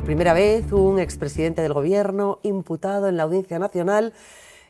primera vez, un expresidente del gobierno imputado en la Audiencia Nacional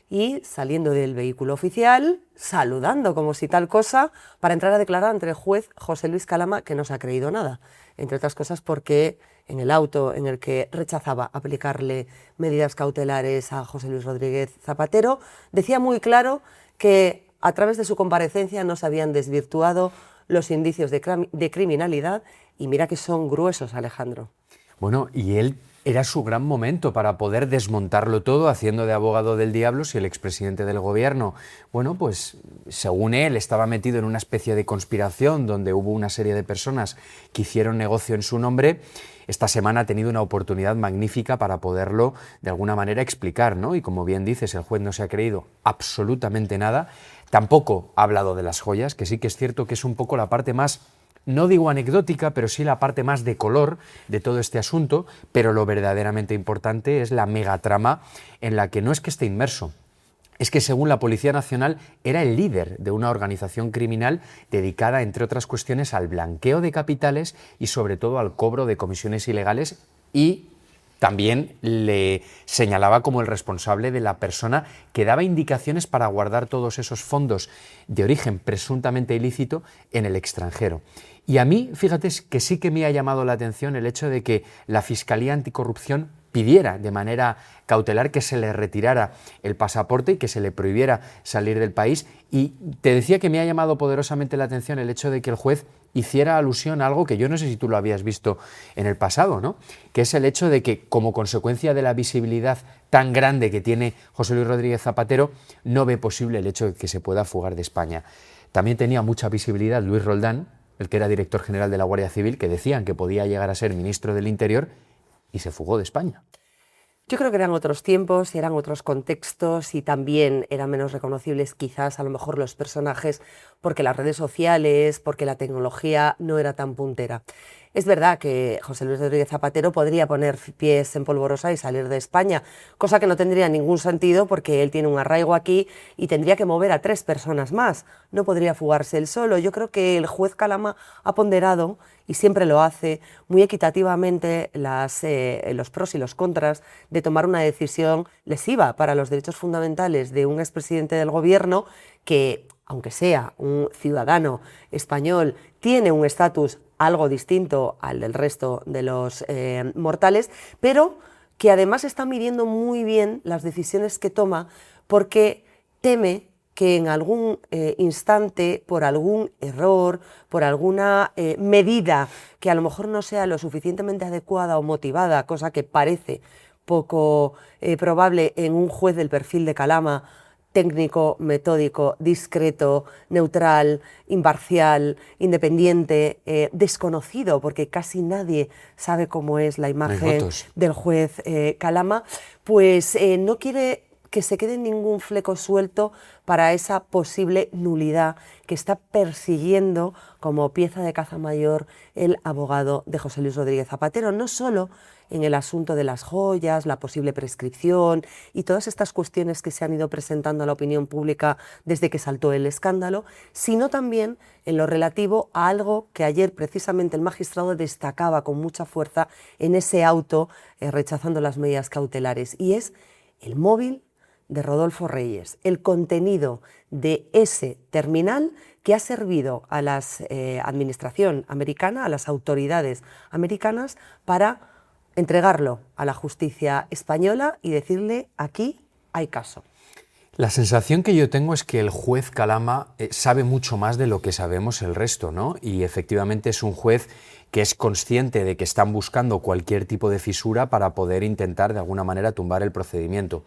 y saliendo del vehículo oficial, saludando como si tal cosa, para entrar a declarar ante el juez José Luis Calama, que no se ha creído nada, entre otras cosas porque en el auto en el que rechazaba aplicarle medidas cautelares a José Luis Rodríguez Zapatero, decía muy claro que a través de su comparecencia no se habían desvirtuado los indicios de criminalidad, y mira que son gruesos, Alejandro. Bueno, y él era su gran momento para poder desmontarlo todo haciendo de abogado del diablo si el expresidente del gobierno, bueno, pues según él estaba metido en una especie de conspiración donde hubo una serie de personas que hicieron negocio en su nombre. Esta semana ha tenido una oportunidad magnífica para poderlo de alguna manera explicar, ¿no? Y como bien dices, el juez no se ha creído absolutamente nada. Tampoco ha hablado de las joyas, que sí que es cierto que es un poco la parte más, no digo anecdótica, pero sí la parte más de color de todo este asunto, pero lo verdaderamente importante es la megatrama en la que no es que esté inmerso, es que según la Policía Nacional era el líder de una organización criminal dedicada, entre otras cuestiones, al blanqueo de capitales y sobre todo al cobro de comisiones ilegales, y también le señalaba como el responsable de la persona que daba indicaciones para guardar todos esos fondos de origen presuntamente ilícito en el extranjero. Y a mí, fíjate, que sí que me ha llamado la atención el hecho de que la Fiscalía Anticorrupción pidiera de manera cautelar que se le retirara el pasaporte y que se le prohibiera salir del país. Y te decía que me ha llamado poderosamente la atención el hecho de que el juez hiciera alusión a algo que yo no sé si tú lo habías visto en el pasado, ¿no? Que es el hecho de que, como consecuencia de la visibilidad tan grande que tiene José Luis Rodríguez Zapatero, no ve posible el hecho de que se pueda fugar de España. También tenía mucha visibilidad Luis Roldán, el que era director general de la Guardia Civil, que decían que podía llegar a ser ministro del Interior, y se fugó de España. Yo creo que eran otros tiempos, eran otros contextos y también eran menos reconocibles quizás a lo mejor los personajes porque las redes sociales, porque la tecnología no era tan puntera. Es verdad que José Luis Rodríguez Zapatero podría poner pies en polvorosa y salir de España, cosa que no tendría ningún sentido porque él tiene un arraigo aquí y tendría que mover a 3 personas más. No podría fugarse él solo. Yo creo que el juez Calama ha ponderado, y siempre lo hace, muy equitativamente los pros y los contras de tomar una decisión lesiva para los derechos fundamentales de un expresidente del gobierno que, aunque sea un ciudadano español, tiene un estatus algo distinto al del resto de los mortales, pero que además está midiendo muy bien las decisiones que toma porque teme que en algún instante, por algún error, por alguna medida que a lo mejor no sea lo suficientemente adecuada o motivada, cosa que parece poco probable en un juez del perfil de Calama, técnico, metódico, discreto, neutral, imparcial, independiente, desconocido, porque casi nadie sabe cómo es la imagen del juez Calama, pues no quiere que se quede ningún fleco suelto para esa posible nulidad que está persiguiendo como pieza de caza mayor el abogado de José Luis Rodríguez Zapatero, no solo en el asunto de las joyas, la posible prescripción y todas estas cuestiones que se han ido presentando a la opinión pública desde que saltó el escándalo, sino también en lo relativo a algo que ayer precisamente el magistrado destacaba con mucha fuerza en ese auto rechazando las medidas cautelares, y es el móvil de Rodolfo Reyes, el contenido de ese terminal que ha servido a la administración americana, a las autoridades americanas, para entregarlo a la justicia española y decirle: aquí hay caso. La sensación que yo tengo es que el juez Calama sabe mucho más de lo que sabemos el resto, ¿no? Y efectivamente es un juez que es consciente de que están buscando cualquier tipo de fisura para poder intentar de alguna manera tumbar el procedimiento.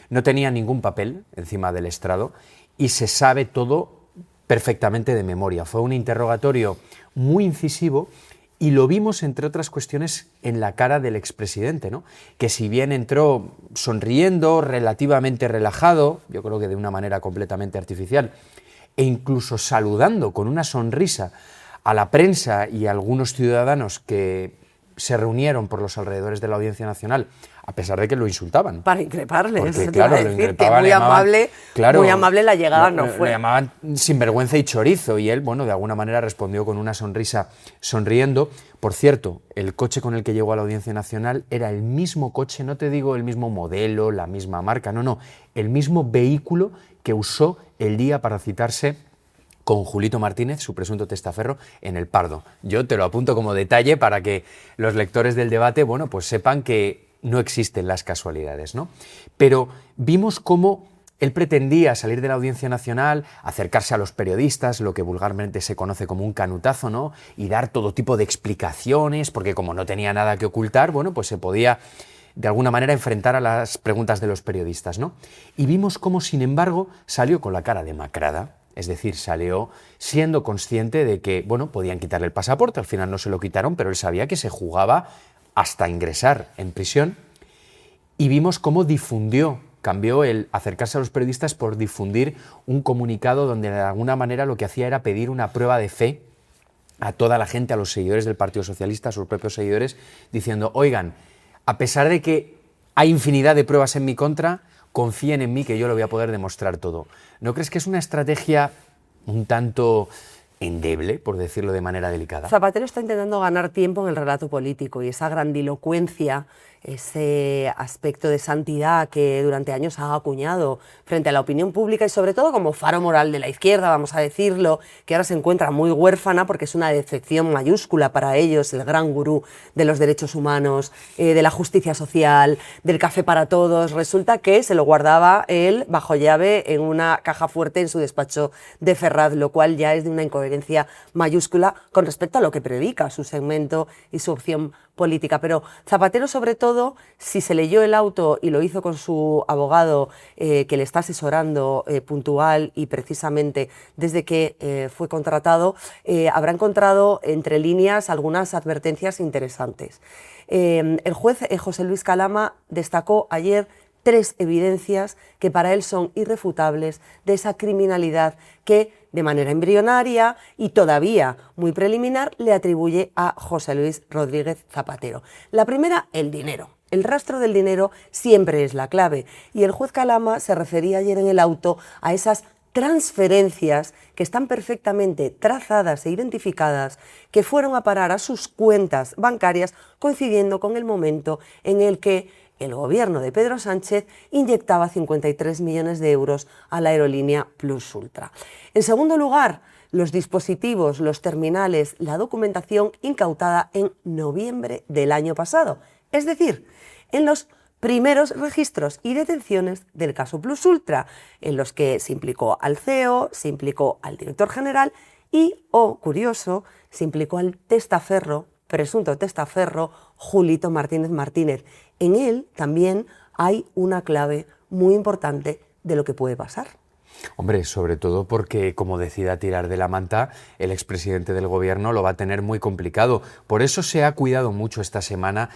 No tenía ningún papel encima del estrado y se sabe todo perfectamente de memoria. Fue un interrogatorio muy incisivo. Y lo vimos, entre otras cuestiones, en la cara del expresidente, ¿no? Que si bien entró sonriendo, relativamente relajado, yo creo que de una manera completamente artificial, e incluso saludando con una sonrisa a la prensa y a algunos ciudadanos que se reunieron por los alrededores de la Audiencia Nacional, a pesar de que lo insultaban. Para increparle, Porque, eso te claro, iba a lo decir, que increpaban, muy amable la llegada no fue. Le llamaban sinvergüenza y chorizo, y él, bueno, de alguna manera respondió con una sonrisa sonriendo. Por cierto, el coche con el que llegó a la Audiencia Nacional era el mismo coche, no te digo el mismo modelo, la misma marca, no, el mismo vehículo que usó el día para citarse con Julito Martínez, su presunto testaferro, en El Pardo. Yo te lo apunto como detalle para que los lectores del debate, bueno, pues sepan que no existen las casualidades, ¿no? Pero vimos cómo él pretendía salir de la Audiencia Nacional, acercarse a los periodistas, lo que vulgarmente se conoce como un canutazo, ¿no? Y dar todo tipo de explicaciones, porque como no tenía nada que ocultar, bueno, pues se podía de alguna manera enfrentar a las preguntas de los periodistas, ¿no? Y vimos cómo, sin embargo, salió con la cara demacrada. Es decir, salió siendo consciente de que, bueno, podían quitarle el pasaporte, al final no se lo quitaron, pero él sabía que se jugaba hasta ingresar en prisión, y vimos cómo cambió el acercarse a los periodistas por difundir un comunicado donde de alguna manera lo que hacía era pedir una prueba de fe a toda la gente, a los seguidores del Partido Socialista, a sus propios seguidores, diciendo, oigan, a pesar de que hay infinidad de pruebas en mi contra, confíen en mí que yo lo voy a poder demostrar todo. ¿No crees que es una estrategia un tanto endeble, por decirlo de manera delicada? Zapatero está intentando ganar tiempo en el relato político y esa grandilocuencia, ese aspecto de santidad que durante años ha acuñado frente a la opinión pública y sobre todo como faro moral de la izquierda, vamos a decirlo, que ahora se encuentra muy huérfana porque es una decepción mayúscula para ellos, el gran gurú de los derechos humanos, de la justicia social, del café para todos. Resulta que se lo guardaba él bajo llave en una caja fuerte en su despacho de Ferraz, lo cual ya es de una incoherencia mayúscula con respecto a lo que predica su segmento y su opción política. Pero Zapatero, sobre todo, si se leyó el auto y lo hizo con su abogado que le está asesorando puntual y precisamente desde que fue contratado, habrá encontrado entre líneas algunas advertencias interesantes. El juez José Luis Calama destacó ayer 3 evidencias que para él son irrefutables de esa criminalidad que de manera embrionaria y todavía muy preliminar le atribuye a José Luis Rodríguez Zapatero. La primera, el dinero. El rastro del dinero siempre es la clave y el juez Calama se refería ayer en el auto a esas transferencias que están perfectamente trazadas e identificadas, que fueron a parar a sus cuentas bancarias coincidiendo con el momento en el que el gobierno de Pedro Sánchez inyectaba 53 millones de euros a la aerolínea Plus Ultra. En segundo lugar, los dispositivos, los terminales, la documentación incautada en noviembre del año pasado, es decir, en los primeros registros y detenciones del caso Plus Ultra, en los que se implicó al CEO, se implicó al director general y, curioso, se implicó al testaferro, presunto testaferro, Julito Martínez. En él también hay una clave muy importante de lo que puede pasar. Hombre, sobre todo porque, como decida tirar de la manta, el expresidente del gobierno lo va a tener muy complicado. Por eso se ha cuidado mucho esta semana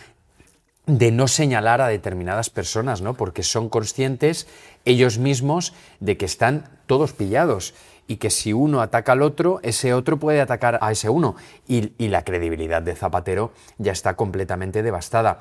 de no señalar a determinadas personas, ¿no? Porque son conscientes ellos mismos de que están todos pillados y que si uno ataca al otro, ese otro puede atacar a ese uno. Y la credibilidad de Zapatero ya está completamente devastada.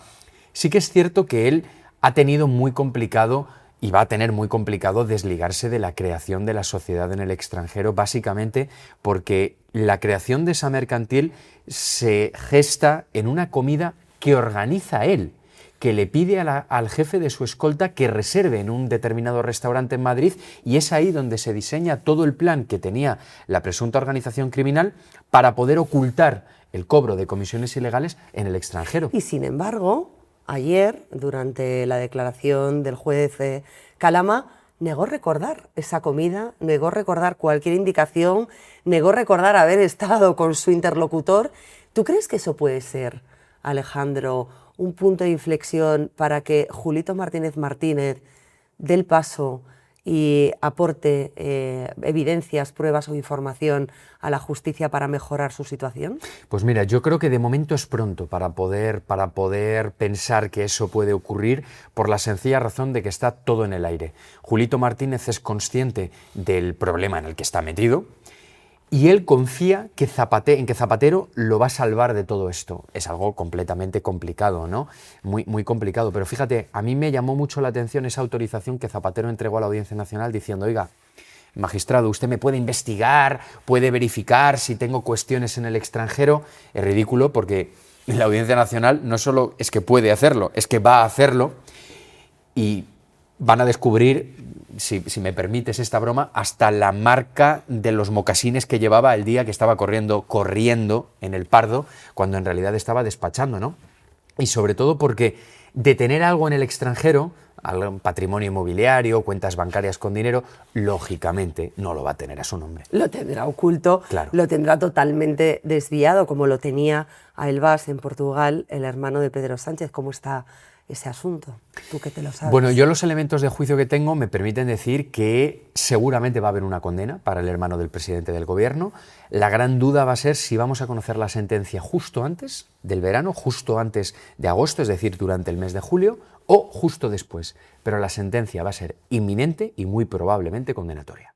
Sí que es cierto que él ha tenido muy complicado y va a tener muy complicado desligarse de la creación de la sociedad en el extranjero, básicamente porque la creación de esa mercantil se gesta en una comida que organiza él, que le pide al jefe de su escolta que reserve en un determinado restaurante en Madrid, y es ahí donde se diseña todo el plan que tenía la presunta organización criminal para poder ocultar el cobro de comisiones ilegales en el extranjero. Y sin embargo, ayer, durante la declaración del juez Calama, negó recordar esa comida, negó recordar cualquier indicación, negó recordar haber estado con su interlocutor. ¿Tú crees que eso puede ser, Alejandro, un punto de inflexión para que Julito Martínez dé el paso y aporte evidencias, pruebas o información a la justicia para mejorar su situación? Pues mira, yo creo que de momento es pronto para poder pensar que eso puede ocurrir, por la sencilla razón de que está todo en el aire. Julito Martínez es consciente del problema en el que está metido Y él confía en que Zapatero lo va a salvar de todo esto. Es algo completamente complicado, ¿no? Muy, muy complicado. Pero fíjate, a mí me llamó mucho la atención esa autorización que Zapatero entregó a la Audiencia Nacional diciendo, oiga, magistrado, usted me puede investigar, puede verificar si tengo cuestiones en el extranjero. Es ridículo porque la Audiencia Nacional no solo es que puede hacerlo, es que va a hacerlo y van a descubrir, si me permites esta broma, hasta la marca de los mocasines que llevaba el día que estaba corriendo en el Pardo, cuando en realidad estaba despachando, ¿no? Y sobre todo porque detener algo en el extranjero, algún patrimonio inmobiliario, cuentas bancarias con dinero, lógicamente no lo va a tener a su nombre. Lo tendrá oculto, claro. Lo tendrá totalmente desviado, como lo tenía a Elbás en Portugal, el hermano de Pedro Sánchez. ¿Cómo está ese asunto? Tú que te lo sabes. Bueno, yo los elementos de juicio que tengo me permiten decir que seguramente va a haber una condena para el hermano del presidente del gobierno. La gran duda va a ser si vamos a conocer la sentencia justo antes del verano, justo antes de agosto, es decir, durante el mes de julio, o justo después. Pero la sentencia va a ser inminente y muy probablemente condenatoria.